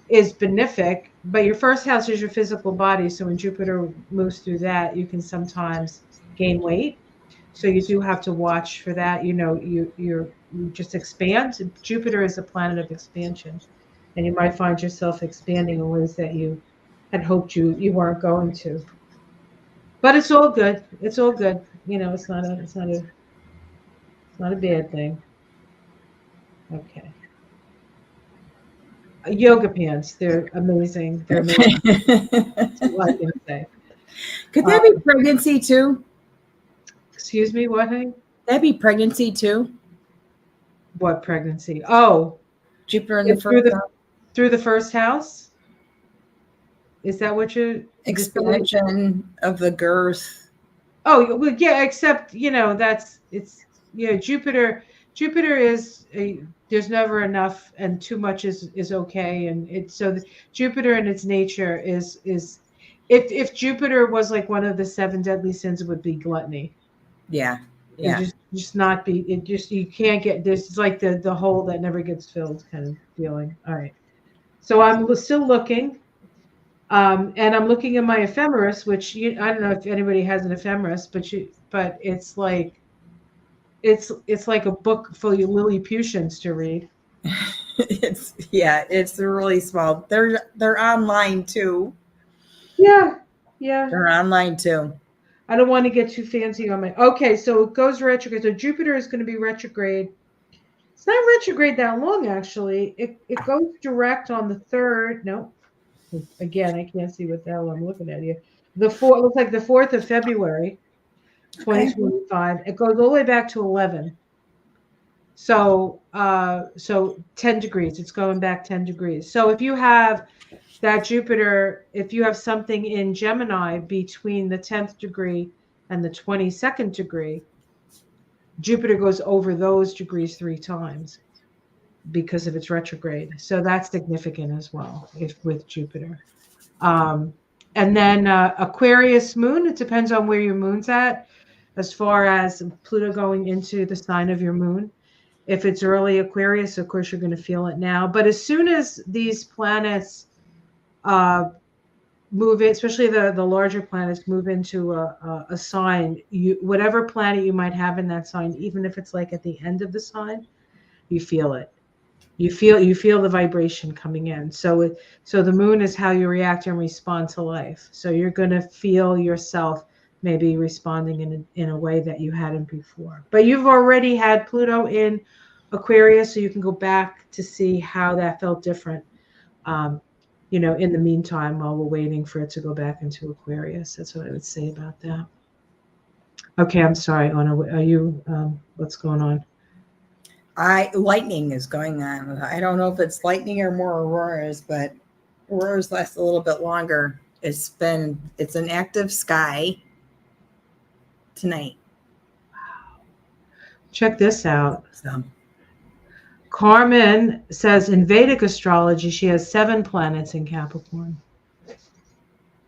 is benefic, but your first house is your physical body. So when Jupiter moves through that, you can sometimes gain weight. So you do have to watch for that. You know, you just expand. Jupiter is a planet of expansion, and you might find yourself expanding in ways that you had hoped you weren't going to. But it's all good. It's all good. You know, it's not a bad thing. Okay. Yoga pants. They're amazing. They're amazing. That's all I can say. Could that be pregnancy too? Excuse me, what? Honey? That'd be pregnancy too. What pregnancy? Oh, Jupiter in the first house. Through the first house? Is that what you're expansion of the girth? Oh, well, yeah, except, you know, Jupiter is there's never enough, and too much is okay. And it's Jupiter in its nature is if Jupiter was like one of the 7 deadly sins, it would be gluttony. Yeah. It just not be, you can't get this. It's like the hole that never gets filled kind of feeling. All right. So I'm still looking. And I'm looking at my ephemeris, which I don't know if anybody has an ephemeris, but it's like a book for you Lilliputians to read. It's really small. They're online too. Yeah. They're online too. I don't want to get too fancy on my. Okay, so it goes retrograde. So Jupiter is going to be retrograde. It's not retrograde that long, actually. It goes direct on the 3rd. No. Again, I can't see what the hell I'm looking at here. Looks like the 4th of February, 2025. Okay. It goes all the way back to 11. So 10 degrees. It's going back 10 degrees. So if you have that Jupiter, if you have something in Gemini between the 10th degree and the 22nd degree, Jupiter goes over those degrees 3 times because of its retrograde. So that's significant as well with Jupiter. And then Aquarius moon, it depends on where your moon's at as far as Pluto going into the sign of your moon. If it's early Aquarius, of course, you're going to feel it now. But as soon as these planets move in, especially the larger planets move into a sign, whatever planet you might have in that sign, even if it's like at the end of the sign, you feel it. You feel the vibration coming in. So the moon is how you react and respond to life. So you're going to feel yourself maybe responding in a way that you hadn't before. But you've already had Pluto in Aquarius, so you can go back to see how that felt different. In the meantime, while we're waiting for it to go back into Aquarius. That's what I would say about that. Okay, I'm sorry, Ona. Are you? What's going on? Lightning is going on. I don't know if it's lightning or more auroras, but auroras last a little bit longer. It's an active sky tonight. Check this out. So. Carmen says in Vedic astrology, she has 7 planets in Capricorn.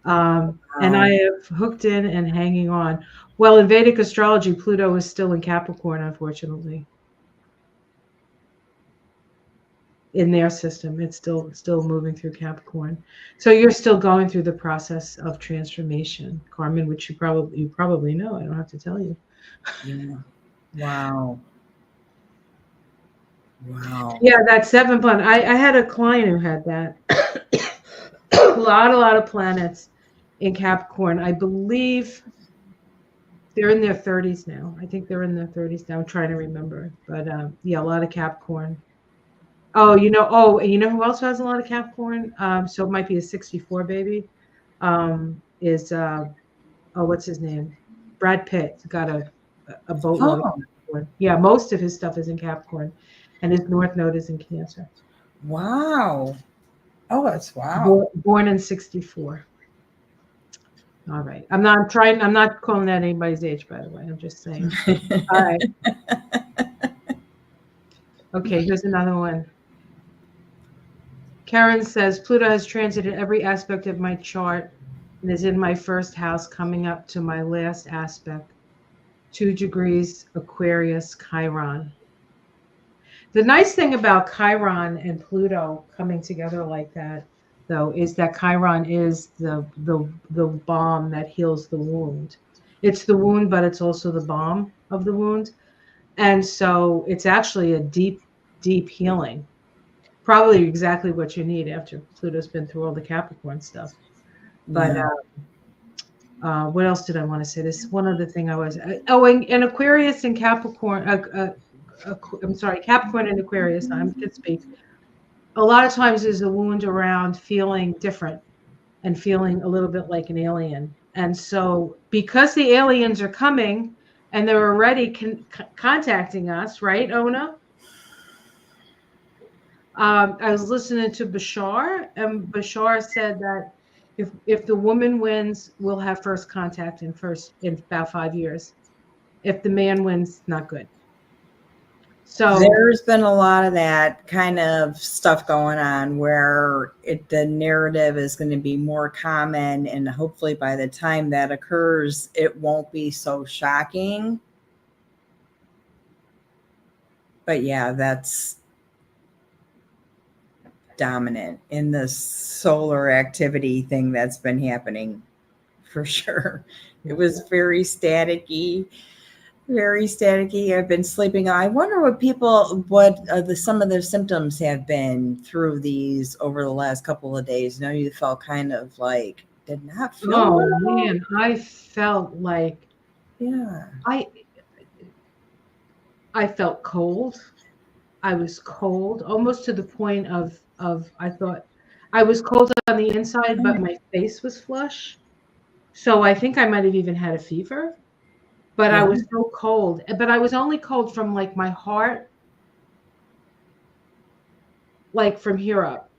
And I have hooked in and hanging on. Well, in Vedic astrology, Pluto is still in Capricorn, unfortunately. In their system, it's still moving through Capricorn. So you're still going through the process of transformation, Carmen, which you probably know. I don't have to tell you. Yeah. Wow. Yeah, that 7 planet. I had a client who had that. a lot of planets in Capricorn. I believe they're in their 30s now. I think they're in their 30s now. I'm trying to remember. But yeah, a lot of Capricorn. And you know who else has a lot of Capricorn? So it might be a 64 baby. What's his name? Brad Pitt got a boatload of Capricorn. Yeah, most of his stuff is in Capricorn. And his North Node is in Cancer. Wow. Oh, that's wow. Born in 64. All right. I'm not calling that anybody's age, by the way. I'm just saying. All right. Okay, here's another one. Karen says, Pluto has transited every aspect of my chart and is in my first house coming up to my last aspect, 2 degrees Aquarius Chiron. The nice thing about Chiron and Pluto coming together like that, though, is that Chiron is the balm that heals the wound. It's the wound, but it's also the balm of the wound. And so it's actually a deep, deep healing. Probably exactly what you need after Pluto's been through all the Capricorn stuff. But what else did I want to say? This one other thing and Aquarius and Capricorn, I'm sorry, Capricorn and Aquarius, I can speak. A lot of times there's a wound around feeling different and feeling a little bit like an alien. And so because the aliens are coming and they're already contacting us, right, Ona? I was listening to Bashar, and Bashar said that if the woman wins, we'll have first contact in about 5 years. If the man wins, not good. So there's been a lot of that kind of stuff going on where the narrative is going to be more common, and hopefully by the time that occurs, it won't be so shocking. But yeah, that's dominant in the solar activity thing that's been happening for sure. It was very staticky. I've been sleeping. I wonder what some of their symptoms have been through these over the last couple of days. You know, you felt kind of like did not feel. Oh man, I felt like I felt cold. I was cold, almost to the point of I thought I was cold on the inside, but my face was flush. So I think I might have even had a fever. But I was so cold. But I was only cold from like my heart, like from here up.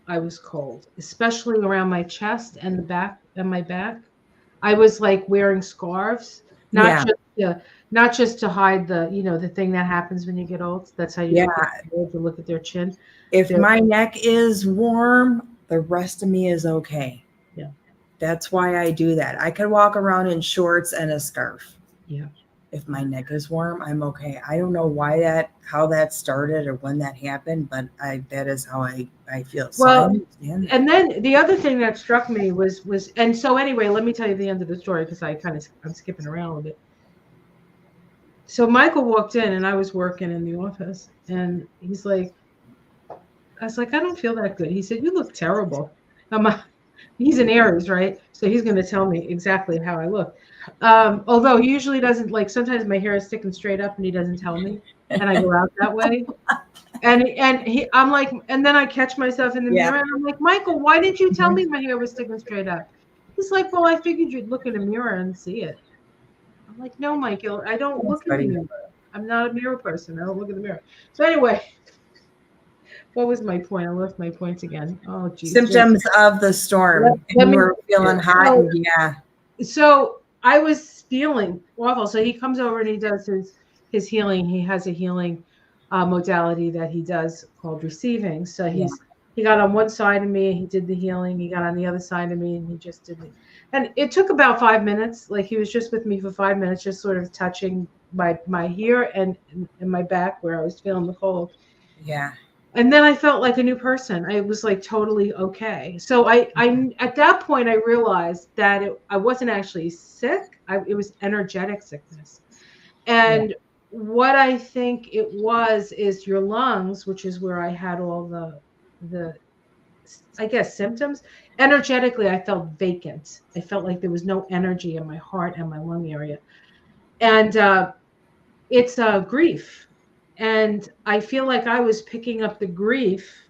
I was cold, especially around my chest and the back and my back. I was like wearing scarves, not just to hide the thing that happens when you get old. That's how you look at their chin. If my neck is warm, the rest of me is okay. Yeah. That's why I do that. I could walk around in shorts and a scarf. Yeah. If my neck is warm, I'm okay. I don't know how that started or when that happened, but that is how I feel. Well, and then the other thing that struck me was, and so anyway, let me tell you the end of the story because I'm skipping around a little bit. So Michael walked in and I was working in the office and he's like, I was like, I don't feel that good. He said, you look terrible. He's an Aries, right? So he's going to tell me exactly how I look. Although he usually doesn't, like sometimes my hair is sticking straight up and he doesn't tell me. and I go out that way. I'm like, and then I catch myself in the Yeah, mirror, and I'm like, Michael, why didn't you tell me my hair was sticking straight up? He's like, well, I figured you'd look in the mirror and see it. I'm like, no, Michael, I don't that's look in the funny. mirror. I'm not a mirror person. I don't look in the mirror. So anyway, what was my point? I lost my points again. Oh, geez. Wait. Symptoms of the storm, Let and you me. were feeling hot, So, and yeah, so I was feeling awful. So he comes over and he does his healing. He has a healing modality that he does called receiving. So yeah, he got on one side of me, he did the healing. He got on the other side of me, and he just did it. And it took about 5 minutes. Like he was just with me for 5 minutes, just sort of touching my ear and my back where I was feeling the cold. yeah. And then I felt like a new person. I was like totally okay. So I at that point I realized that I wasn't actually sick. It was energetic sickness. Yeah. And what I think it was is your lungs, which is where I had all the I guess symptoms. Energetically, I felt vacant. I felt like there was no energy in my heart and my lung area. And it's grief. And I feel like I was picking up the grief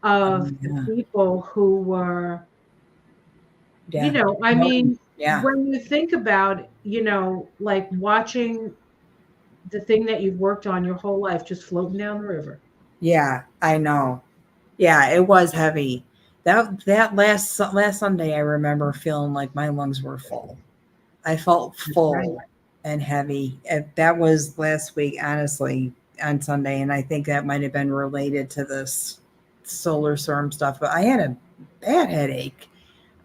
of the Yeah. people who were, Yeah. I No, mean, yeah. when you think about, like watching the thing that you've worked on your whole life just floating down the river. Yeah, I know. Yeah, it was heavy. That last Sunday, I remember feeling like my lungs were full. I felt That's right. full and heavy. That was last week, honestly, on Sunday, and I think that might have been related to this solar storm stuff. But I had a bad headache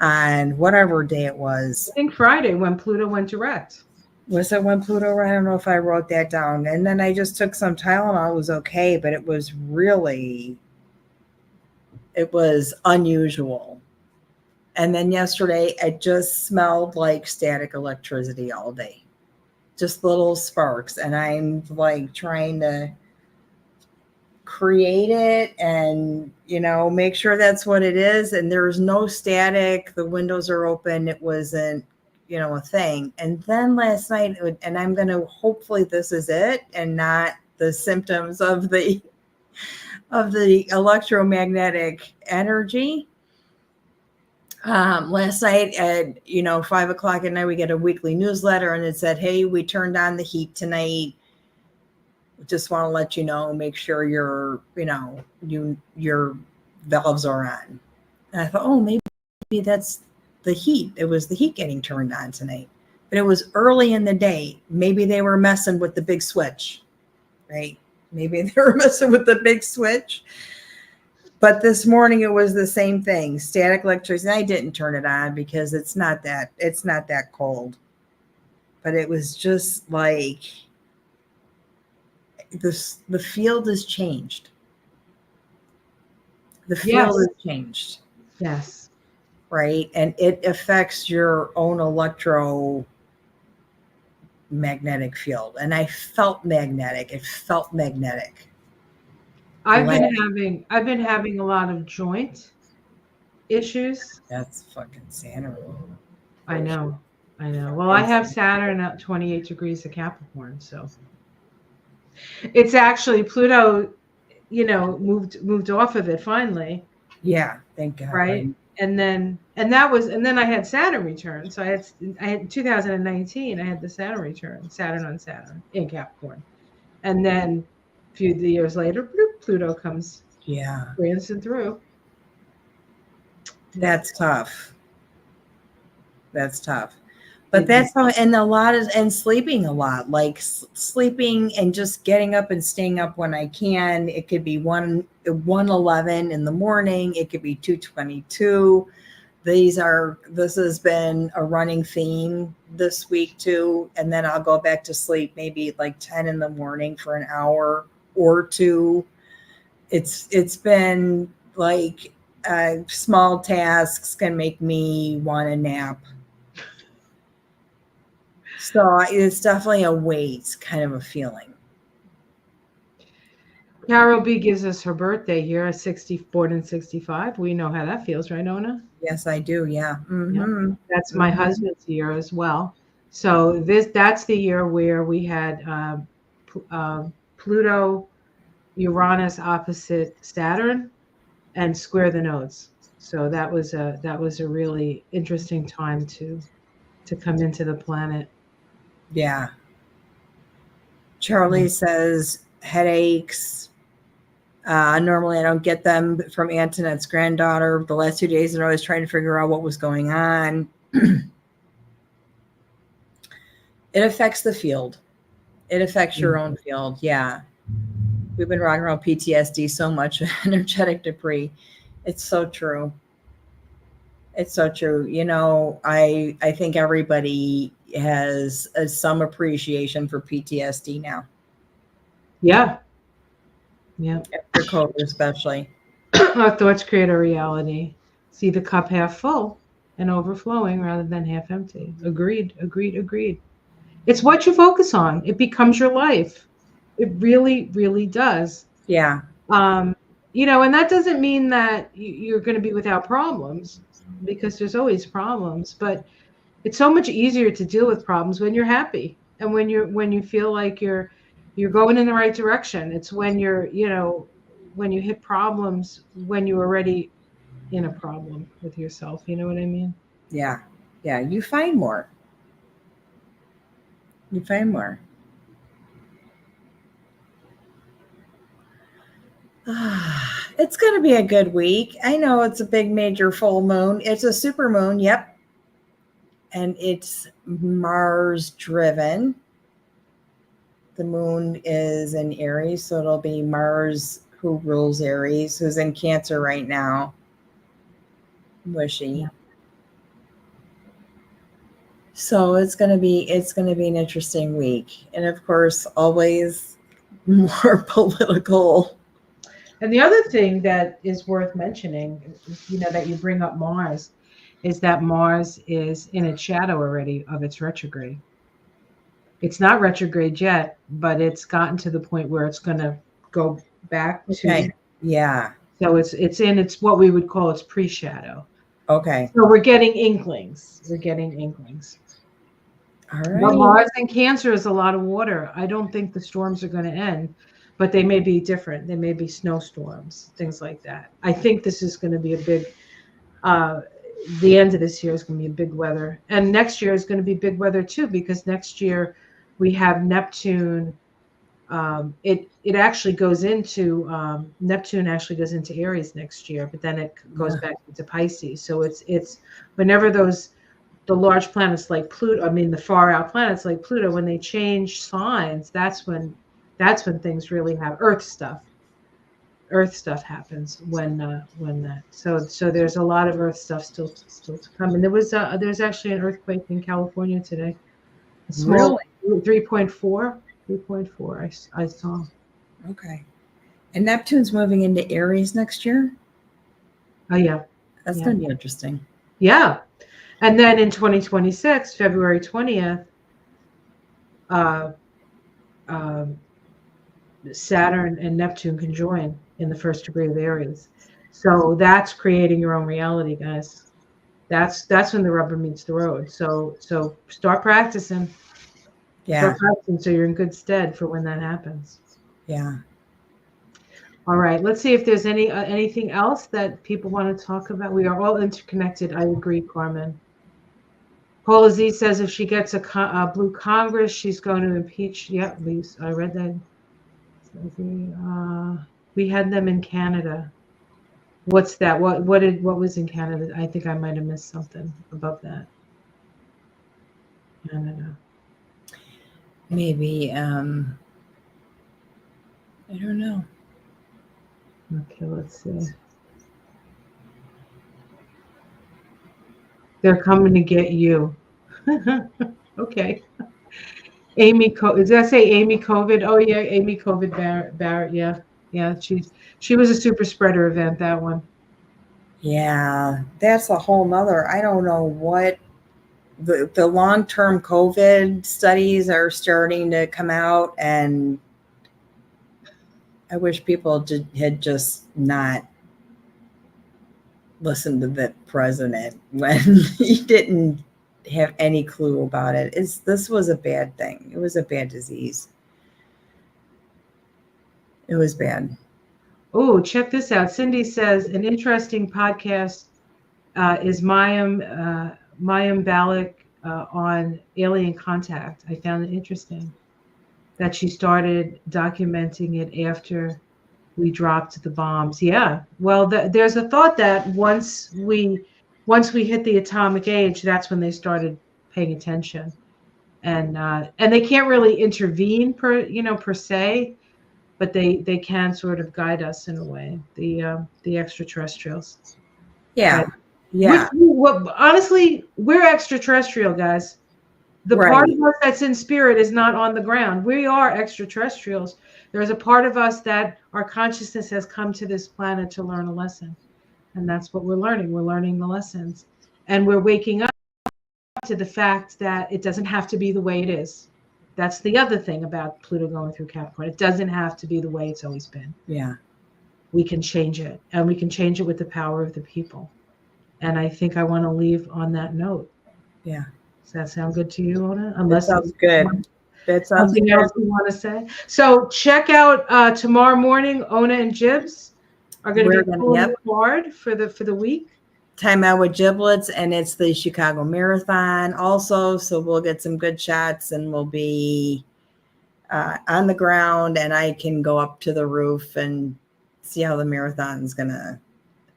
on whatever day it I was. think Friday when Pluto went direct. Was it when Pluto? I don't know if I wrote that down. And then I just took some Tylenol. It was okay, but it was unusual. And then yesterday, it just smelled like static electricity all day, just little sparks. And I'm like trying to create it and, make sure that's what it is. And there's no static. The windows are open. It wasn't, a thing. And then last night, and I'm going to hopefully this is it and not the symptoms of the electromagnetic energy. Last night at 5 o'clock at night, we get a weekly newsletter, and it said, "Hey, we turned on the heat tonight. Just want to let you know. Make sure your valves are on." And I thought, oh, maybe that's the heat. It was the heat getting turned on tonight, but it was early in the day. Maybe they were messing with the big switch, right? Maybe they were messing with the big switch. But this morning it was the same thing, static electricity. I didn't turn it on because it's not that cold. But it was just like the field has changed. The field has changed. Yes. Right? And it affects your own electromagnetic field. And I felt magnetic. It felt magnetic. I've been having a lot of joint issues. That's fucking Saturn. I know. Well, I have Saturn at 28 degrees of Capricorn, so it's actually Pluto, moved off of it finally. Yeah, thank God. Right. And then I had Saturn return. So I had 2019, I had the Saturn return, Saturn on Saturn in Capricorn. And then a few years later, Pluto comes prancing through. That's tough. But that's how, and sleeping a lot, like sleeping and just getting up and staying up when I can. It could be 1:11 in the morning. It could be 2:22. This has been a running theme this week too. And then I'll go back to sleep maybe like 10 in the morning for an hour or two. It's been like small tasks can make me want to nap. So it's definitely a weight kind of a feeling. Carol B gives us her birthday here, born in 65. We know how that feels, right, Ona? Yes, I do. Yeah. Mm-hmm. Yeah. That's my husband's year as well. So that's the year where we had Pluto, Uranus opposite Saturn, and square the nodes. So that was a really interesting time to come into the planet. Yeah. Charlie says headaches. Normally, I don't get them from Antoinette's granddaughter. The last 2 days, they're always trying to figure out what was going on. It affects the field. It affects your own field. Yeah. We've been rocking around PTSD so much, energetic debris. It's so true. It's so true. You know, I think everybody has some appreciation for PTSD now. Yeah. Yeah. After COVID, especially. Our thoughts create a reality. See the cup half full and overflowing rather than half empty. Agreed, agreed, agreed. It's what you focus on. It becomes your life. It really, really does. Yeah. You know, and that doesn't mean that you're going to be without problems, because there's always problems, but it's so much easier to deal with problems when you're happy and when you feel like you're going in the right direction. It's when when you hit problems, when you're already in a problem with yourself. You know what I mean? Yeah. Yeah. You find more. You find more. It's going to be a good week. I know it's a big major full moon. It's a super moon. Yep. And it's Mars driven. The moon is in Aries, so it'll be Mars who rules Aries, who's in Cancer right now. Wishy. Yeah. So it's gonna be an interesting week. And of course, always more political. And the other thing that is worth mentioning, that you bring up Mars, is that Mars is in its shadow already of its retrograde. It's not retrograde yet, but it's gotten to the point where it's going to go back to. Yeah. So it's what we would call its pre-shadow. Okay. So we're getting inklings. All right. But Mars in Cancer is a lot of water. I don't think the storms are going to end, but they may be different. They may be snowstorms, things like that. I think this is going to be a big. The end of this year is going to be a big weather, and next year is going to be big weather too, because next year we have Neptune. It actually goes into Neptune actually goes into Aries next year, but then it goes back into Pisces. So it's whenever the large planets like Pluto, the far out planets like Pluto, when they change signs, that's when things really have Earth stuff happens when that. So there's a lot of Earth stuff still to come. And there's actually an earthquake in California today. A small 3.4 I saw. Okay. And Neptune's moving into Aries next year? Oh yeah. That's going to be interesting. Yeah. And then in 2026, February 20th, Saturn and Neptune conjoin in the first degree of Aries. So that's creating your own reality, guys. That's when the rubber meets the road. So start practicing. Yeah. Start practicing so you're in good stead for when that happens. Yeah. All right. Let's see if there's anything else that people want to talk about. We are all interconnected. I agree, Carmen. Paula Z says if she gets a blue Congress, she's going to impeach. Yeah, Lisa, I read that. We had them in Canada. What's that? What was in Canada? I think I might have missed something above that. Canada. Maybe I don't know. Okay, let's see. They're coming to get you. Okay. Amy, does that say Amy COVID? Oh yeah, Amy COVID Barrett. Yeah. She was a super spreader event, that one. Yeah, that's a whole nother. I don't know what the long-term COVID studies are starting to come out, and I wish people had just not listened to the president when he didn't have any clue about it. This was a bad thing. It was a bad disease. It was bad. Oh, check this out. Cindy says an interesting podcast is Mayim Balik on alien contact. I found it interesting that she started documenting it after we dropped the bombs. Yeah. Well, there's a thought that once we hit the atomic age, that's when they started paying attention, and they can't really intervene per se, but they can sort of guide us in a way. The extraterrestrials. Yeah. Which, honestly, we're extraterrestrial, guys. The part of us that's in spirit is not on the ground. We are extraterrestrials. There's a part of us that our consciousness has come to this planet to learn a lesson. And that's what we're learning. We're learning the lessons. And we're waking up to the fact that it doesn't have to be the way it is. That's the other thing about Pluto going through Capricorn. It doesn't have to be the way it's always been. Yeah. We can change it. And we can change it with the power of the people. And I think I want to leave on that note. Yeah. Does that sound good to you, Ona? Unless that sounds good. That sounds something good. else you want to say? So check out tomorrow morning. Ona and Jibs are going to be pulling the card for the week. Time Out with Giblets, and it's the Chicago Marathon also. So we'll get some good shots, and we'll be on the ground, and I can go up to the roof and see how the marathon's gonna.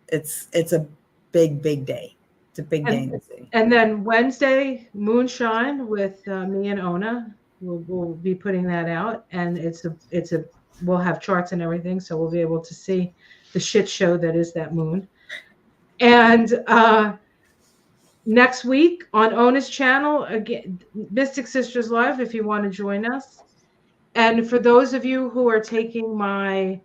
It's a big day. It's a big day in the city. And then Wednesday, Moonshine with me and Ona. We'll be putting that out, and we'll have charts and everything, so we'll be able to see the shit show that is that moon. And next week on Ona's channel, again, Mystic Sisters Live, if you want to join us. And for those of you who are taking my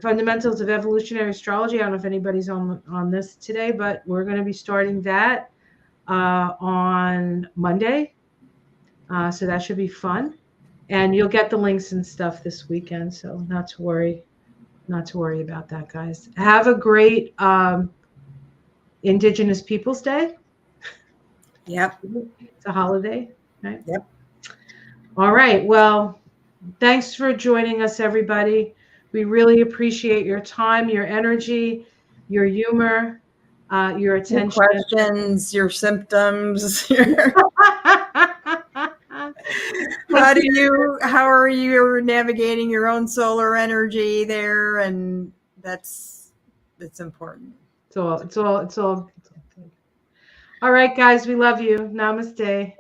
Fundamentals of Evolutionary Astrology, I don't know if anybody's on this today, but we're going to be starting that on Monday. So that should be fun. And you'll get the links and stuff this weekend, so not to worry about that, guys. Have a great Indigenous Peoples Day. Yep. It's a holiday, right? Yep. All right. Well, thanks for joining us, everybody. We really appreciate your time, your energy, your humor, your attention. Your questions, your symptoms. How are you navigating your own solar energy there? And it's important. It's all. All right, guys, we love you. Namaste.